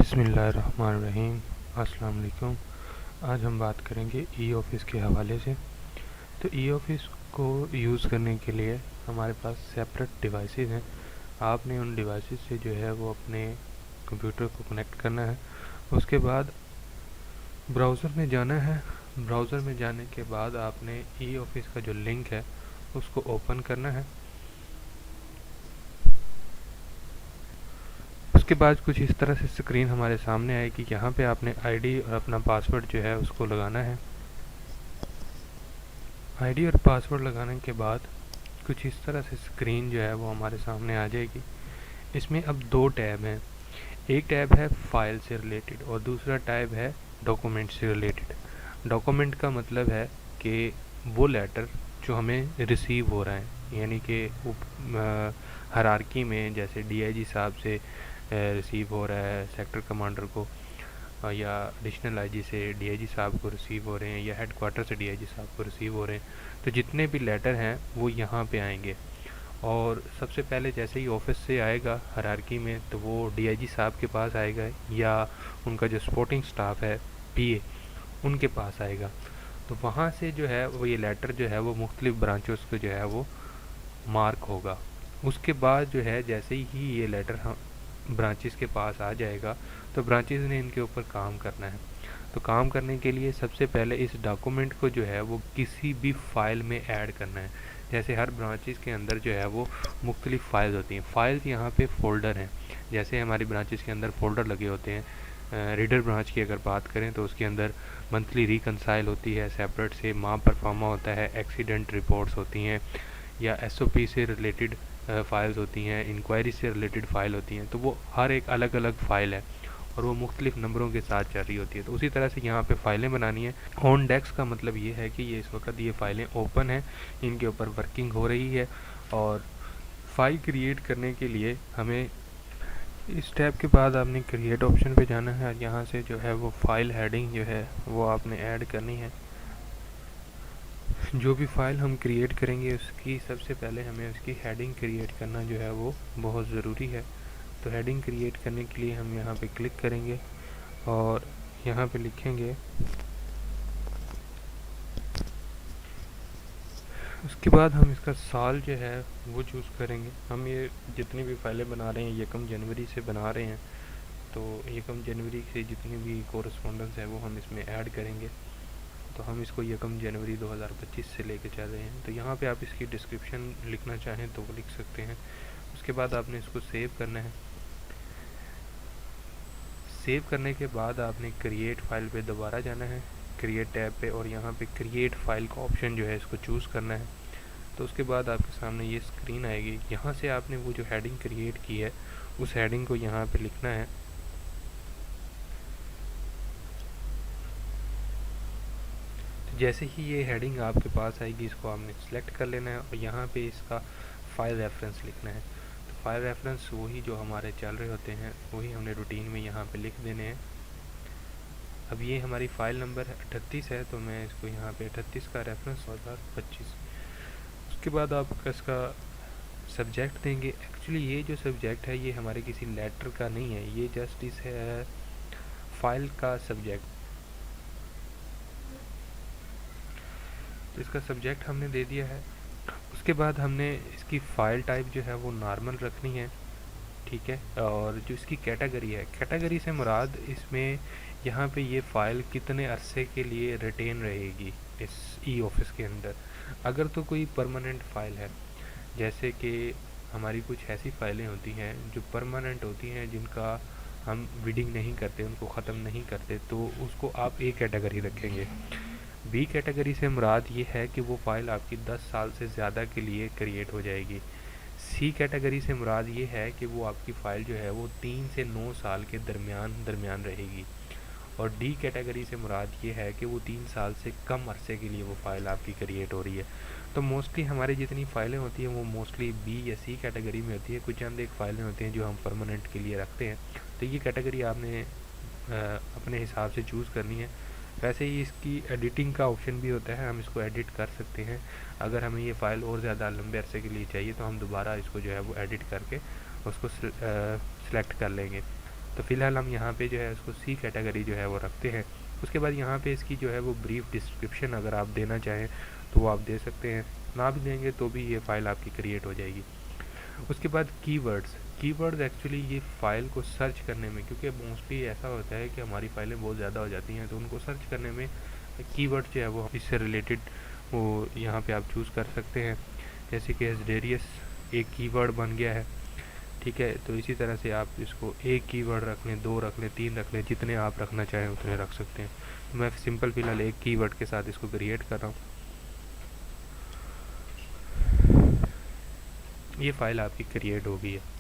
बिस्मिल्लाहिर्रहमानिर्रहीम। अस्सलाम वालेकुम। आज हम बात करेंगे ई ऑफ़िस के हवाले से। तो ई ऑफ़िस को यूज़ करने के लिए हमारे पास सेपरेट डिवाइसेस हैं। आपने उन डिवाइसेस से जो है वो अपने कंप्यूटर को कनेक्ट करना है। उसके बाद ब्राउज़र में जाना है। ब्राउज़र में जाने के बाद आपने ई ऑफ़िस का जो लिंक है उसको ओपन करना है। उसके बाद कुछ इस तरह से स्क्रीन हमारे सामने आएगी। यहाँ पे आपने आईडी और अपना पासवर्ड जो है उसको लगाना है। आईडी और पासवर्ड लगाने के बाद कुछ इस तरह से स्क्रीन जो है वो हमारे सामने आ जाएगी। इसमें अब दो टैब हैं। एक टैब है फाइल से रिलेटेड और दूसरा टैब है डॉक्यूमेंट से रिलेटेड। डॉक्यूमेंट का मतलब है कि वो लेटर जो हमें रिसीव हो रहा है, यानी कि हायरार्की में जैसे डीआईजी साहब से रिसीव हो रहा है सेक्टर कमांडर को, या एडिशनल आईजी से डीआईजी साहब को रिसीव हो रहे हैं, या हेडक्वार्टर से डीआईजी साहब को रिसीव हो रहे हैं। तो जितने भी लेटर हैं वो यहाँ पे आएंगे। और सबसे पहले जैसे ही ऑफिस से आएगा हायरार्की में तो वो डीआईजी साहब के पास आएगा, या उनका जो सपोर्टिंग स्टाफ है पीए उनके पास आएगा। तो वहाँ से जो है वो ये लेटर जो है वो मुख्तलिफ ब्रांचों को जो है वो मार्क होगा। उसके बाद जो है जैसे ही ये लेटर हम ब्रांचेस के पास आ जाएगा तो ब्रांचेस ने इनके ऊपर काम करना है। तो काम करने के लिए सबसे पहले इस डॉक्यूमेंट को जो है वो किसी भी फाइल में ऐड करना है। जैसे हर ब्रांचेस के अंदर जो है वो मुख्तलिफ फाइल्स होती हैं। फाइल्स यहाँ पे फोल्डर हैं। जैसे हमारी ब्रांचेस के अंदर फोल्डर लगे होते हैं। रीडर ब्रांच की अगर बात करें तो उसके अंदर मंथली रिकनसाइल होती है, सेपरेट से माह परफॉर्मा होता है, एक्सीडेंट रिपोर्ट्स होती हैं, या एसओपी से रिलेटेड फ़ाइल्स होती हैं, इंक्वायरी से रिलेटेड फ़ाइल होती हैं। तो वो हर एक अलग अलग फ़ाइल है और वो मुख्तलिफ नंबरों के साथ चल रही होती है। तो उसी तरह से यहाँ पे फ़ाइलें बनानी है। ऑन डेस्क का मतलब ये है कि ये इस वक्त ये फ़ाइलें ओपन हैं, इनके ऊपर वर्किंग हो रही है। और फाइल क्रिएट करने के लिए हमें इस टैब के बाद आपने क्रिएट ऑप्शन पे जाना है और यहाँ से जो है वो फाइल हेडिंग जो है वो आपने ऐड करनी है। जो भी फाइल हम क्रिएट करेंगे उसकी सबसे पहले हमें उसकी हेडिंग क्रिएट करना जो है वो बहुत ज़रूरी है। तो हेडिंग क्रिएट करने के लिए हम यहाँ पे क्लिक करेंगे और यहाँ पे लिखेंगे। उसके बाद हम इसका साल जो है वो चूज़ करेंगे। हम ये जितनी भी फाइलें बना रहे हैं 1 जनवरी से बना रहे हैं, तो 1 जनवरी से जितनी भी कोरस्पोंडेंस है वो हम इसमें ऐड करेंगे। तो हम इसको 1 जनवरी 2025 से लेके चल रहे हैं। तो यहाँ पे आप इसकी डिस्क्रिप्शन लिखना चाहें तो वो लिख सकते हैं। उसके बाद आपने इसको सेव करना है। सेव करने के बाद आपने क्रिएट फाइल पे दोबारा जाना है, क्रिएट टैब पे, और यहाँ पे क्रिएट फाइल का ऑप्शन जो है इसको चूज़ करना है। तो उसके बाद आपके सामने ये स्क्रीन आएगी। यहाँ से आपने वो जो हेडिंग क्रिएट की है उस हेडिंग को यहाँ पे लिखना है। जैसे ही ये हेडिंग आपके पास आएगी इसको आपने सेलेक्ट कर लेना है और यहाँ पे इसका फाइल रेफरेंस लिखना है। तो फाइल रेफरेंस वही जो हमारे चल रहे होते हैं वही हमने रूटीन में यहाँ पे लिख देने हैं। अब ये हमारी फ़ाइल नंबर 38 है तो मैं इसको यहाँ पे 38 का रेफरेंस 2025। उसके बाद आप इसका सब्जेक्ट देंगे। एक्चुअली ये जो सब्जेक्ट है ये हमारे किसी लेटर का नहीं है, ये जस्ट इस है फाइल का सब्जेक्ट। तो इसका सब्जेक्ट हमने दे दिया है। उसके बाद हमने इसकी फ़ाइल टाइप जो है वो नॉर्मल रखनी है, ठीक है। और जो इसकी कैटेगरी है, कैटेगरी से मुराद इसमें यहाँ पे ये फ़ाइल कितने अरसे के लिए रिटेन रहेगी इस ई ऑफिस के अंदर। अगर तो कोई परमानेंट फ़ाइल है, जैसे कि हमारी कुछ ऐसी फ़ाइलें होती हैं जो परमानेंट होती हैं जिनका हम रीडिंग नहीं करते, उनको ख़त्म नहीं करते, तो उसको आप ए कैटेगरी रखेंगे। बी कैटेगरी से मुराद ये है कि वो फ़ाइल आपकी 10 साल से ज़्यादा के लिए क्रिएट हो जाएगी। सी कैटेगरी से मुराद ये है कि वो आपकी फ़ाइल जो है वो 3 से 9 साल के दरमियान रहेगी। और डी कैटेगरी से मुराद ये है कि वो 3 साल से कम अरसे के लिए वो फ़ाइल आपकी क्रिएट हो रही है। तो मोस्टली हमारी जितनी फ़ाइलें होती हैं वो मोस्टली बी या सी कैटेगरी में होती है। कुछ चंद एक फ़ाइलें होती हैं जो हम परमानेंट के लिए रखते हैं। तो ये कैटेगरी आपने अपने हिसाब से चूज़ करनी है। वैसे ही इसकी एडिटिंग का ऑप्शन भी होता है, हम इसको एडिट कर सकते हैं। अगर हमें ये फ़ाइल और ज़्यादा लंबे अरसे के लिए चाहिए तो हम दोबारा इसको जो है वो एडिट करके उसको सिलेक्ट कर लेंगे। तो फ़िलहाल हम यहाँ पे जो है उसको सी कैटेगरी जो है वो रखते हैं। उसके बाद यहाँ पे इसकी जो है वो ब्रीफ डिस्क्रिप्शन अगर आप देना चाहें तो वो आप दे सकते हैं, ना भी देंगे तो भी ये फ़ाइल आपकी क्रिएट हो जाएगी। उसके बाद कीवर्ड्स एक्चुअली ये फ़ाइल को सर्च करने में, क्योंकि मोस्टली ऐसा होता है कि हमारी फ़ाइलें बहुत ज़्यादा हो जाती हैं, तो उनको सर्च करने में कीवर्ड जो है वो इससे रिलेटेड वो यहाँ पे आप चूज़ कर सकते हैं। जैसे कि हेजडेरियस एक कीवर्ड बन गया है, ठीक है। तो इसी तरह से आप इसको एक कीवर्ड रख लें, 2 रख लें, 3 रख लें, जितने आप रखना चाहें उतने रख सकते हैं। तो मैं सिंपल फ़िलहाल एक कीवर्ड के साथ इसको क्रिएट कर रहा हूँ। ये फ़ाइल आपकी क्रिएट हो गई है।